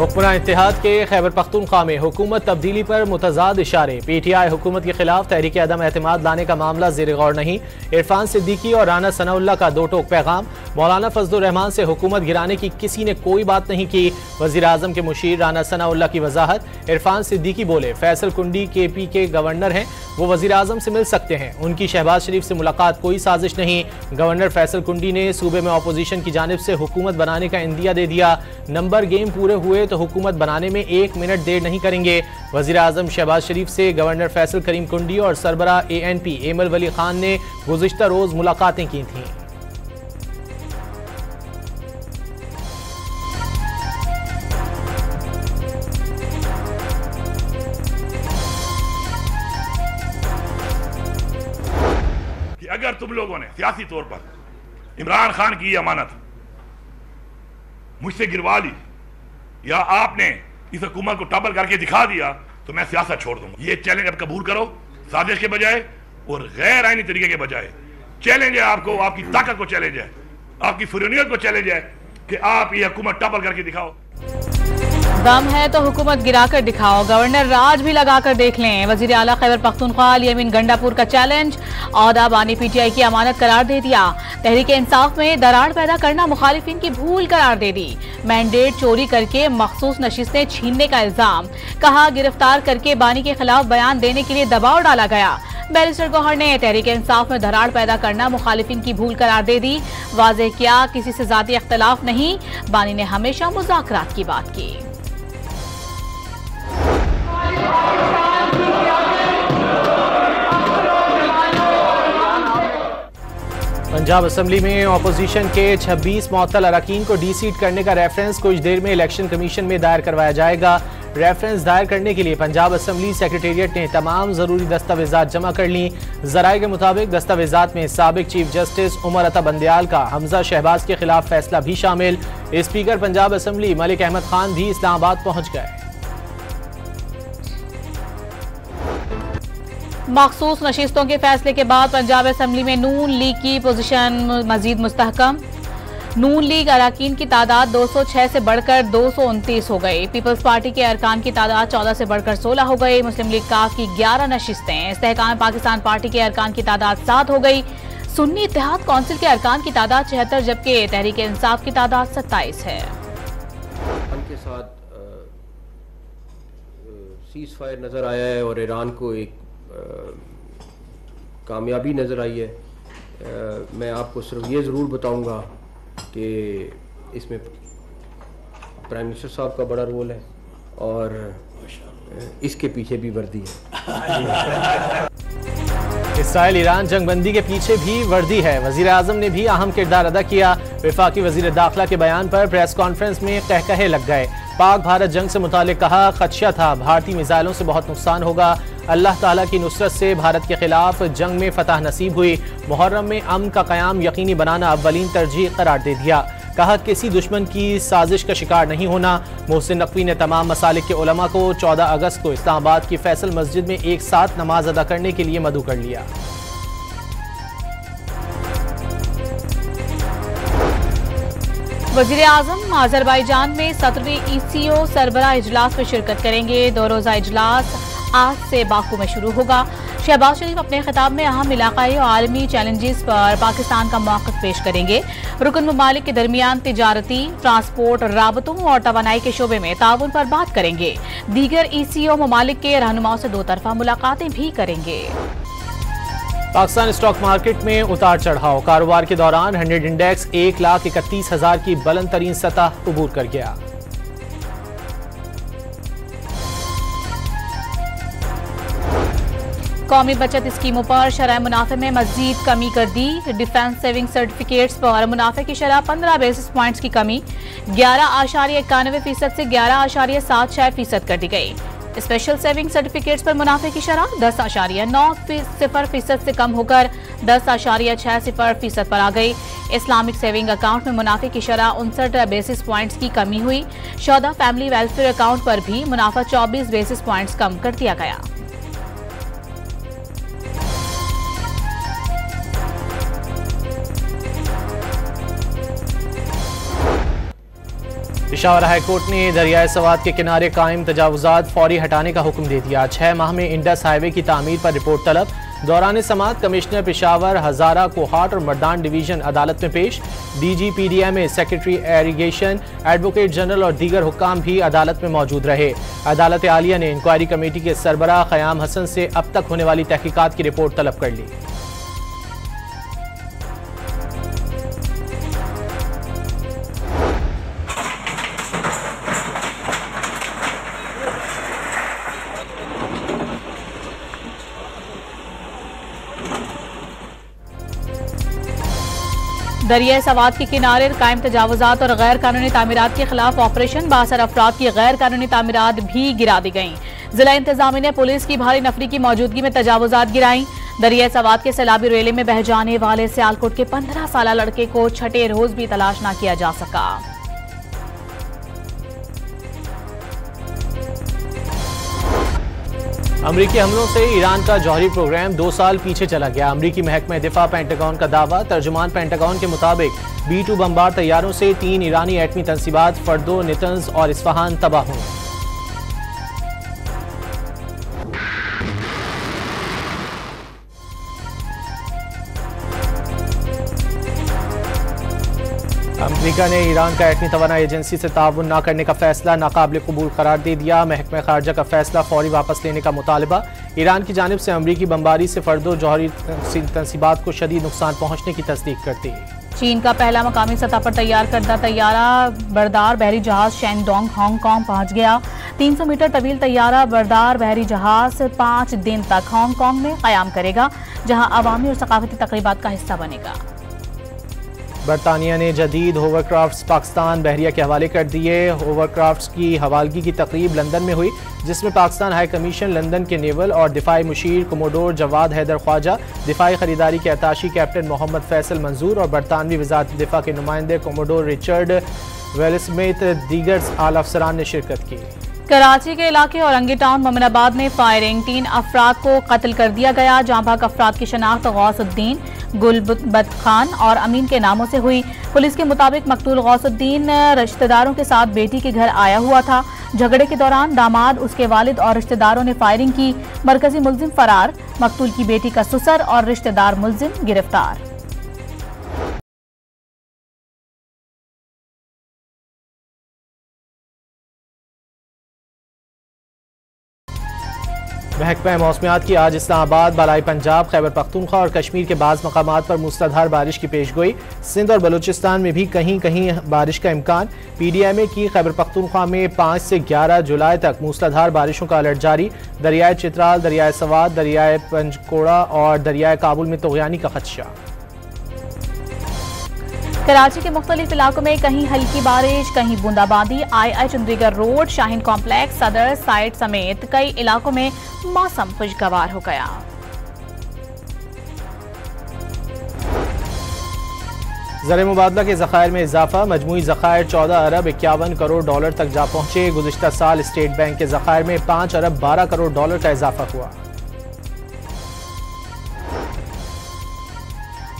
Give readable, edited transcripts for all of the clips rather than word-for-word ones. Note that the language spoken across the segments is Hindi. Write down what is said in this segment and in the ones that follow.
हुक्मरान इत्तेहाद के खैबर पख्तूनख्वा में हुकूमत तब्दीली पर मुतजाद इशारे। PTI हुकूमत के खिलाफ तहरीक अदम एतमाद लाने का मामला ज़ेर गौर नहीं। इरफान सिद्दीकी और राना सनाउल्लाह का दो टोक पैगाम। मौलाना फजलुर रहमान से हुकूमत गिराने की किसी ने कोई बात नहीं की। वज़ीर आज़म के मुशीर राना सनाउल्लाह की वजाहत। इरफान सिद्दीकी बोले, फैसल कुंडी KP के गवर्नर हैं, वो वज़ीर आज़म से मिल सकते हैं, उनकी शहबाज शरीफ से मुलाकात कोई साजिश नहीं। गवर्नर फैसल कुंडी ने सूबे में अपोजिशन की जानिब से हुकूमत बनाने का इंदिया दे दिया। नंबर गेम पूरे हुए तो हुकूमत बनाने में 1 मिनट देर नहीं करेंगे। वज़ीर आज़म शहबाज शरीफ से गवर्नर फैसल करीम कुंडी और सरबरा ANP एमल वली खान ने गुज़िश्ता रोज मुलाकातें की थीं। अगर तुम लोगों ने सियासी तौर पर इमरान खान की अमानत मुझसे गिरवा ली या आपने इस हुकूमत को टबल करके दिखा दिया तो मैं सियासत छोड़ दूंगा। ये चैलेंज अब कबूल करो, साजिश के बजाय और गैर आईनी तरीके के बजाय। चैलेंज है आपको, आपकी ताकत को चैलेंज है, आपकी फुरनियत को चैलेंज है कि आप ये हुकूमत टबल करके दिखाओ। दम है तो हुकूमत गिराकर दिखाओ, गवर्नर राज भी लगाकर देख लें। वजीर आला खैबर पख्तूनख्वा यमीन गंडापुर का चैलेंज, औहदा बानी PTI की अमानत करार दे दिया। तहरीक इंसाफ में दरार पैदा करना मुखालिफिन की भूल करार दे दी। मैंडेट चोरी करके मखसूस नशिस्तें छीनने का इल्जाम, कहा गिरफ्तार करके बानी के खिलाफ बयान देने के लिए दबाव डाला गया। बैरिस्टर गौहर ने तहरीक इंसाफ में दरार पैदा करना मुखालिफिन की भूल करार दे दी। वाज़ेह किया, किसी से ज़ाती इख्तलाफ नहीं, बानी ने हमेशा मुज़ाकरात की बात की। पंजाब असम्बली में अपोजिशन के 26 मुअत्तल अरकान को डी-सीट करने का रेफरेंस कुछ देर में इलेक्शन कमीशन में दायर करवाया जाएगा। रेफरेंस दायर करने के लिए पंजाब असम्बली सेक्रेटेरिएट ने तमाम जरूरी दस्तावेजात जमा कर ली। जराये के मुताबिक दस्तावेजात में साबिक चीफ जस्टिस उमर अता बंदयाल का हमजा शहबाज के खिलाफ फैसला भी शामिल। स्पीकर पंजाब असम्बली मलिक अहमद खान भी इस्लामाबाद पहुंच गए। मखसूस नशिस्तों के फैसले के बाद पंजाब असम्बली में नून लीग की पोजीशन मजीद मुस्तहकम। नून लीग अरकान की तादाद 206 से बढ़कर 229 हो गई। पीपल्स पार्टी के अरकान की तादाद 14 से बढ़कर 16 हो गई। मुस्लिम लीग काफ की 11 नशिस्तें। इस्तेहकाम पाकिस्तान पार्टी के अरकान की तादाद 7 हो गई। सुन्नी इत्तेहाद कौंसिल के अरकान की तादाद 76 जबकि तहरीक इंसाफ की तादाद 27 है। के साथ सीज फायर नजर आया है और ईरान को एक कामयाबी नज़र आई है। मैं आपको सिर्फ ये ज़रूर बताऊंगा कि इसमें प्राइम मिनिस्टर साहब का बड़ा रोल है और इसके पीछे भी वर्दी है। इसराइल ईरान जंगबंदी के पीछे भी वर्दी है। वजीर आजम ने भी अहम किरदार अदा किया। वफाकी वजीर दाखिला के बयान पर प्रेस कॉन्फ्रेंस में कहकहे लग गए। पाक भारत जंग से मुतालिक कहा, खदशा था भारतीय मिसाइलों से बहुत नुकसान होगा। अल्लाह ताला की नुसरत से भारत के खिलाफ जंग में फतह नसीब हुई। मुहर्रम में अमन का क़याम यकीनी बनाना अव्वलीन तरजीह करार दे दिया। कहा, किसी दुश्मन की साजिश का शिकार नहीं होना। मोहसिन नकवी ने तमाम मसालिक के उलमा को 14 अगस्त को इस्लामाबाद की फैसल मस्जिद में एक साथ नमाज अदा करने के लिए मदऊ कर लिया। वज़ीर आज़म अज़रबैजान में 17वीं ECO सरबराह इजलास में शिरकत करेंगे। 2 रोज़ा इजलास आज से बाकू में शुरू होगा। शहबाज शरीफ अपने खिताब में अहम इलाकाई और आलमी चैलेंजेस पर पाकिस्तान का मौक़िफ़ पेश करेंगे। रुकन ममालिक के दरमियान तिजारती, ट्रांसपोर्ट, राबतों और तवानाई के शोबे में ताउन पर बात करेंगे। दीगर ECO ममालिक के रहनुमाओं से 2 तरफ़ा मुलाकातें भी करेंगे। पाकिस्तान स्टॉक मार्केट में उतार चढ़ाव। कारोबार के दौरान 100 इंडेक्स 1,31,000 की बुलंद तरीन सतह अबूर कर गया। कौमी बचत स्कीमों पर शरह मुनाफे में मजीद कमी कर दी। डिफेंस सेविंग सर्टिफिकेट्स पर मुनाफे की शरह 15 बेसिस पॉइंट्स की कमी 11.91% से 11.76% कर दी गई। स्पेशल सेविंग सर्टिफिकेट्स पर मुनाफे की शरह 10.90% से कम होकर 10.60% पर आ गई। इस्लामिक सेविंग अकाउंट में मुनाफे की शरह 59 बेसिस पॉइंट्स की कमी हुई। शौदा फैमिली वेलफेयर अकाउंट पर भी मुनाफा 24 बेसिस पॉइंट्स कम कर दिया गया। पेशावर हाईकोर्ट ने दरियाए सवात के किनारे कायम तजावुजात फौरी हटाने का हुक्म दे दिया। 6 माह में इंडस हाईवे की तामीर पर रिपोर्ट तलब। दौरान समात कमिश्नर पेशावर, हजारा, कोहाट और मर्दान डिवीजन अदालत में पेश। DG PDMA, secretary irrigation, advocate general और दीगर हुक्काम भी अदालत में मौजूद रहे। अदालत आलिया ने इंक्वायरी कमेटी के सरबराह क़याम हसन से अब तक होने वाली तहकीकात की रिपोर्ट तलब कर ली। दरियाए सवात के किनारे कायम तजावुजात और गैर कानूनी तामीरात के खिलाफ ऑपरेशन, 62 अफराद की गैर कानूनी तामीरात भी गिरा दी गईं। जिला इंतजामिया ने पुलिस की भारी नफरी की मौजूदगी में तजावुजात गिराई। दरियाए सवात के सैलाबी रेले में बह जाने वाले सियालकोट के 15 साला लड़के को छठे रोज भी तलाश न किया जा सका। अमरीकी हमलों से ईरान का जौहरी प्रोग्राम 2 साल पीछे चला गया। अमरीकी महकमा दिफा पेंटागन का दावा। तर्जुमान पेंटागन के मुताबिक B-2 बमबार तैयारों से 3 ईरानी एटमी तंसीबात फर्दो, नितंज और इस्फहान तबाह हुए। अमेरिका ने ईरान का एटमी तवानाई एजेंसी से ताउन न करने का फैसला नाकाबिल कबूल करार दे दिया। महकमा खारजा का फैसला फौरी वापस लेने का मुतालबा। ईरान की जानिब से अमरीकी बमबारी से फर्दो जौहरी तंसीबात को शदीद नुकसान पहुंचने की तस्दीक करती। चीन का पहला मकामी सतह पर तैयार करदा तैयारा बरदार बहरी जहाज शेंगडोंग हांगकांग पहुंच गया। 300 मीटर तवील तैयारा बरदार बहरी जहाज 5 दिन तक हांगकांग में कयाम करेगा, जहां अवामी और सकाफती तकरीबात का हिस्सा बनेगा। बरतानिया ने जदीद होवरक्राफ्ट्स पाकिस्तान बहरिया के हवाले कर दिए। होवरक्राफ्ट्स की हवालगी की तकरीब लंदन में हुई, जिसमें पाकिस्तान हाई कमीशन लंदन के नेवल और दिफाई मुशीर कोमोडोर जवाद हैदर ख्वाजा, दिफाई खरीदारी के अताशी कैप्टन मोहम्मद फैसल मंजूर और बरतानवी वजारत दिफा के नुमाइंदे कोमोडोर रिचर्ड वेल्स समेत दीगर आला अफसरान ने शिरकत की। कराची के इलाके औरंगी टाउन मोमिनाबाद में फायरिंग, 3 अफराद को कत्ल कर दिया गया। जाँ भाग अफराद की शनाख्त गौसुद्दीन, गुलबत खान और अमीन के नामों से हुई। पुलिस के मुताबिक मकतूल गौसुद्दीन रिश्तेदारों के साथ बेटी के घर आया हुआ था। झगड़े के दौरान दामाद, उसके वालिद और रिश्तेदारों ने फायरिंग की। मरकजी मुल्जिम फरार, मकतूल की बेटी का ससुर और रिश्तेदार मुल्जिम गिरफ्तार। महकमा मौसमियात की आज इस्लामाबाद, बालाई पंजाब, खैबर पख्तूनख्वा और कश्मीर के बाज़ मकामात पर मूसलाधार बारिश की पेशगोई। सिंध और बलूचिस्तान में भी कहीं कहीं बारिश का इम्कान। PDMA की खैबर पख्तूनख्वा में 5 से 11 जुलाई तक मूसलाधार बारिशों का अलर्ट जारी। दरियाए चित्राल, दरियाए सवात, दरियाए पंजकोड़ा और दरियाए काबुल में तोग़यानी का खदशा। कराची के मुख्तलिफ इलाकों में कहीं हल्की बारिश, कहीं बूंदाबांदी। II Chandigarh road, Shaheen complex, सदर साइड समेत कई इलाकों में मौसम खुशगवार हो गया। ज़र मुबादला के ज़खायर में इजाफा। मजमूई ज़खायर 14 अरब 51 करोड़ डॉलर तक जा पहुंचे। गुज़िश्ता साल स्टेट बैंक के ज़खायर में 5 अरब 12 करोड़ डॉलर का इजाफा हुआ।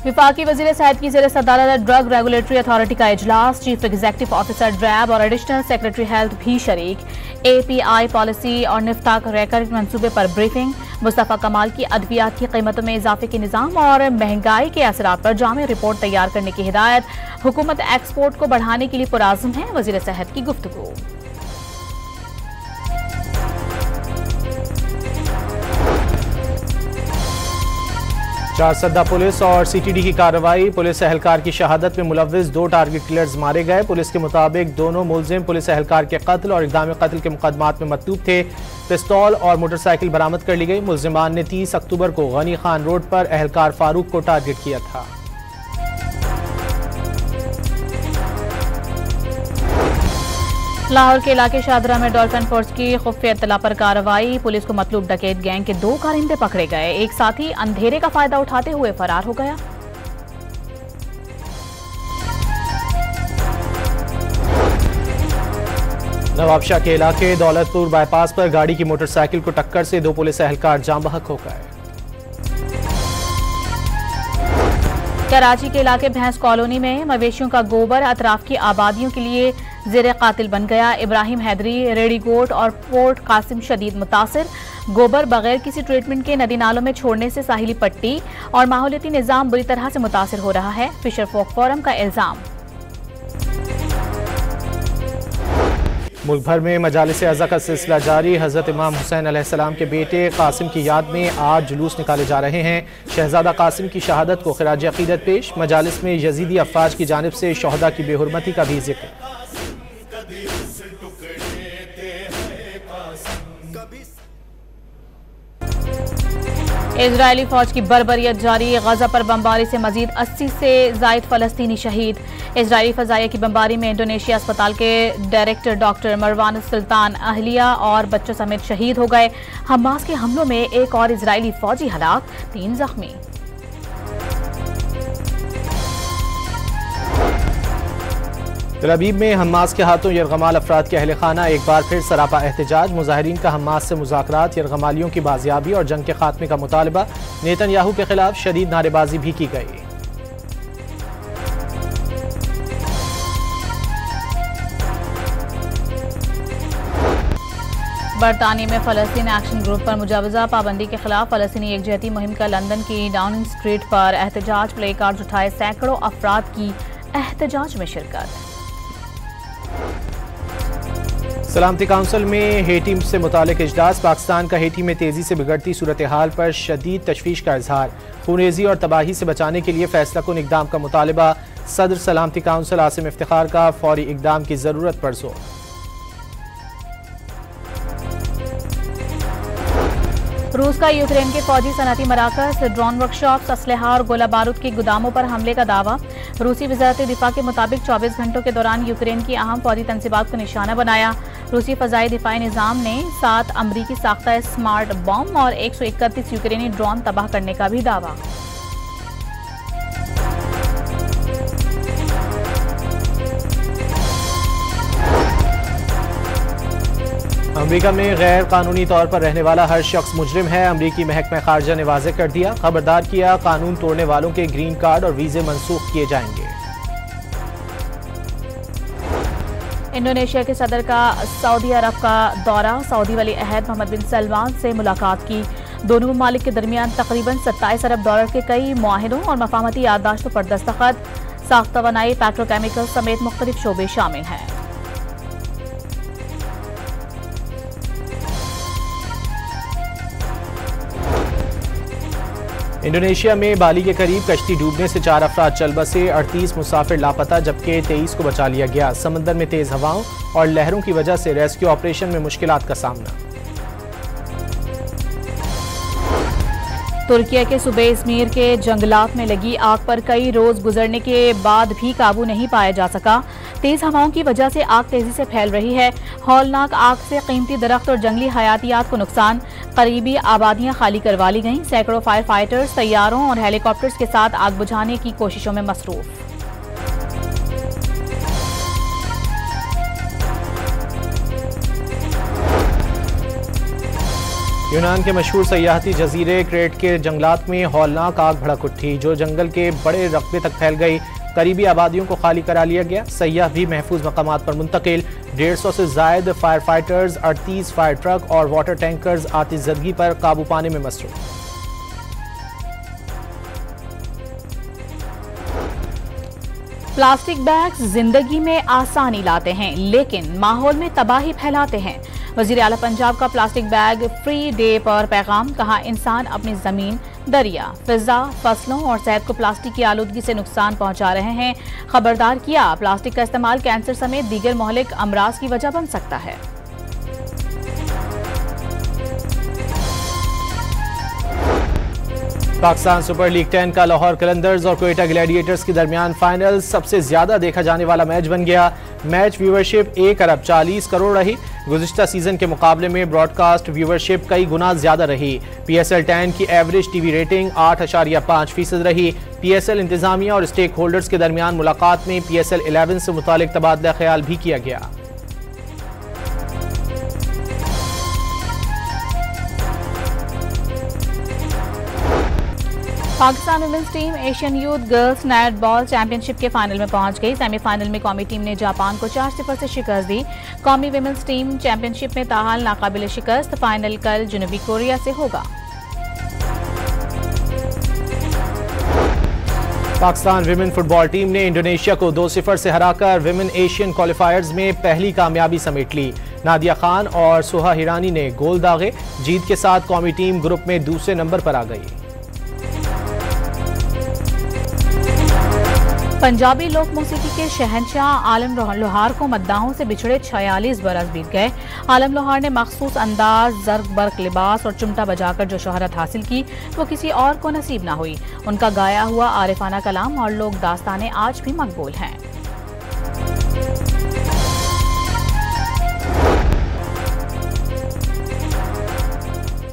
विफाकी वज़ीर सेहत की ज़ेर सदारत ड्रग रेगुलेटरी अथॉरिटी का इजलास। चीफ एग्जीक्यूटिव ऑफिसर ड्रैब और एडिशनल सेक्रेटरी हेल्थ भी शरीक। API पॉलिसी और निफ्ता रेकर मंसूबे पर ब्रीफिंग। मुस्तफ़ा कमाल की अद्वियात की कीमतों में इजाफे के निज़ाम और महंगाई के असरात पर जामे रिपोर्ट तैयार करने की हिदायत। हुकूमत एक्सपोर्ट को बढ़ाने के लिए पुराज़म है, वज़ीर सेहत की गुफ्तगू। चारसद्दा पुलिस और CTD की कार्रवाई। पुलिस एहलकार की शहादत में मुलव्विस 2 टारगेट किलर्स मारे गए। पुलिस के मुताबिक दोनों मुलजिम पुलिस एहलकार के कत्ल और इक़दाम कत्ल के मुकदमात में मतलूब थे। पिस्तौल और मोटरसाइकिल बरामद कर ली गई। मुलजिमान ने 30 अक्टूबर को गनी खान रोड पर एहलकार फारूक को टारगेट किया था। लाहौर के इलाके शादरा में डॉल्फिन फोर्स की खुफिया इत्तला पर कार्रवाई। पुलिस को मतलूब डकैत गैंग के 2 कारिंदे पकड़े गए। एक साथी अंधेरे का फायदा उठाते हुए फरार हो गया। नवाबशाह के इलाके दौलतपुर बाईपास पर गाड़ी की मोटरसाइकिल को टक्कर से 2 पुलिस एहलकार जाम बहक हो गए। कराची के इलाके भैंस कॉलोनी में मवेशियों का गोबर अतराफ की आबादियों के लिए ज़ेरे कातिल बन गया। इब्राहिम हैदरी, रेडीकोट और पोर्ट कासिम शदीद मुतासिर। गोबर बगैर किसी ट्रीटमेंट के नदी नालों में छोड़ने से साहिली पट्टी और माहौलियाती निज़ाम बुरी तरह से मुतासिर हो रहा है, फिशर फोक फोरम का इल्जाम। मुल्क भर में मजालिस अज़ा का सिलसिला जारी। हज़रत इमाम हुसैन अलैहिस्सलाम के बेटे कासिम की याद में आज जुलूस निकाले जा रहे हैं। शहजादा कासिम की शहादत को खिराज अक़ीदत पेश। मजालिस में यजीदी अफ़वाज की जानिब से शोहदा की बेहुरमती का भी जिक्र। इजरायली फौज की बर्बरियत जारी। गजा पर बमबारी से मजीद 80 से जायद फलस्तीनी शहीद। इजरायली फजाइया की बमबारी में इंडोनेशिया अस्पताल के डायरेक्टर डॉक्टर मरवान सुल्तान, अहलिया और बच्चों समेत शहीद हो गए। हमास के हमलों में एक और इजरायली फौजी हलाक, 3 जख्मी। तेल अवीव में हमास के हाथों यरगमाल अफराद के अहल खाना एक बार फिर सरापा एहतजाज। मुजाहिरीन का हमास से मुज़ाकरात, यरगमालियों की बाजियाबी और जंग के खात्मे का मुतालबा। नेतन्याहू के खिलाफ शदीद नारेबाजी भी की गई। बरतानिया में फ़लस्तीन एक्शन ग्रुप पर मुजावजा पाबंदी के खिलाफ फ़लस्तीनी एकजहती मुहिम का लंदन की डाउनिंग स्ट्रीट पर एहतजाज। प्ले कार्ड उठाए सैकड़ों अफराद की एहतजाज में शिरकत। सलामती काउंसिल में हेटी से मुतालिक इजलास। पाकिस्तान का हेटी में तेजी से बिगड़ती सूरत हाल पर शदीद तशवीश का इजहार। खूनरेजी और तबाही से बचाने के लिए फैसला कुन इकदाम का मुतालबा। सदर सलामती काउंसिल आसिम इफ्तिखार का फौरी इकदाम की जरूरत पर जोर। रूस का यूक्रेन के फौजी सनती मराकज, ड्रोन वर्कशॉप्स, असलहा और गोला बारूद के गोदामों पर हमले का दावा। रूसी वज़ारत दिफा के मुताबिक 24 घंटों के दौरान यूक्रेन की अहम फौजी तंसीबात को निशाना बनाया। रूसी फ़ज़ाई दिफाई निज़ाम ने 7 अमरीकी साख्ता स्मार्ट बम और 131 यूक्रेनी ड्रोन तबाह करने का भी दावा। अमेरिका में गैर कानूनी तौर पर रहने वाला हर शख्स मुजरिम है। अमेरिकी महकमा खारजा ने वाज़ेह कर दिया। खबरदार किया, कानून तोड़ने वालों के ग्रीन कार्ड और वीजे मनसूख किए जाएंगे। इंडोनेशिया के सदर का सऊदी अरब का दौरा। सऊदी वली अहद मोहम्मद बिन सलमान से मुलाकात की। दोनों ममालिक के दरमियान तकरीबन 27 अरब डॉलर के कई मुआहिदों और मफाहमती याददाश्तों पर दस्तखत। साख्त तवानाई, पेट्रोकेमिकल समेत मुख्तलिफ शोबे शामिल हैं। इंडोनेशिया में बाली के करीब कश्ती डूबने से 4 अफराद चल बसे। 38 मुसाफिर लापता, जबकि 23 को बचा लिया गया। समंदर में तेज हवाओं और लहरों की वजह से रेस्क्यू ऑपरेशन में मुश्किलात का सामना। तुर्किया के सूबे इज़मीर के जंगलात में लगी आग पर कई रोज गुजरने के बाद भी काबू नहीं पाया जा सका। तेज हवाओं की वजह से आग तेजी से फैल रही है। हौलनाक आग से कीमती दरख्त और जंगली हयातियात को नुकसान। करीबी आबादियां खाली करवा ली गईं। सैकड़ों फायर फाइटर्स तैयारों और हेलीकॉप्टर्स के साथ आग बुझाने की कोशिशों में मसरूफ। यूनान के मशहूर सयाहती जजीरे क्रेट के जंगलात में हौलनाक आग भड़क उठी, जो जंगल के बड़े रकबे तक फैल गई। करीबी आबादियों को खाली करा लिया गया। सयाह भी महफूज मकामात पर मुंतकिल। 150 से जायद फायर फाइटर्स, 38 फायर ट्रक और वाटर टैंकर्स आतिशज़दगी पर काबू पाने में मसरूफ। प्लास्टिक बैग्स जिंदगी में आसानी लाते हैं, लेकिन माहौल में तबाही फैलाते हैं। वज़ीर आला पंजाब का प्लास्टिक बैग फ्री डे पर पैगाम। कहा, इंसान अपनी जमीन, दरिया, फिजा, फसलों और सेहत को प्लास्टिक की आलूदगी से नुकसान पहुंचा रहे हैं। खबरदार किया, प्लास्टिक का इस्तेमाल कैंसर समेत दीगर मोहलिक अमराज की वजह बन सकता है। पाकिस्तान सुपर लीग 10 का लाहौर कलंदर्स और क्वेटा ग्लैडिएटर्स के दरमियान फाइनल सबसे ज्यादा देखा जाने वाला मैच बन गया। मैच व्यूवरशिप 1 अरब 40 करोड़ रही। गुज़िश्ता सीजन के मुकाबले में ब्रॉडकास्ट व्यूवरशिप कई गुना ज्यादा रही। PSL 10 की एवरेज टीवी रेटिंग 8.5% रही। PSL इंतजामिया और स्टेक होल्डर्स के दरमियान मुलाकात में PSL 11 से मुतालिक तबादला ख्याल भी किया गया। Pakistan women's team Asian youth girls netball championship के फाइनल में पहुंच गई। सेमीफाइनल में कौमी टीम ने जापान को 4-0 से शिकस्त दी। कौमी वुमेन्स टीम चैंपियनशिप में ताहाल नाकाबिल शिकस्त। फाइनल कल जनूबी कोरिया से होगा। पाकिस्तान विमेन फुटबॉल टीम ने इंडोनेशिया को 2-0 से हराकर विमेन एशियन क्वालिफायर्स में पहली कामयाबी समेट ली। नादिया खान और सुहा हिरानी ने गोल दागे। जीत के साथ कौमी टीम ग्रुप में दूसरे नंबर पर आ गई। पंजाबी लोक मौसीकी के शहंशाह आलम लोहार को मद्दाहों से बिछड़े 46 बरस बीत गए। आलम लोहार ने मखसूस अंदाज, जर्क बर्क लिबास और चिमटा बजाकर जो शोहरत हासिल की वो किसी और को नसीब ना हुई। उनका गाया हुआ आरिफाना कलाम और लोक दास्तानें आज भी मकबूल हैं।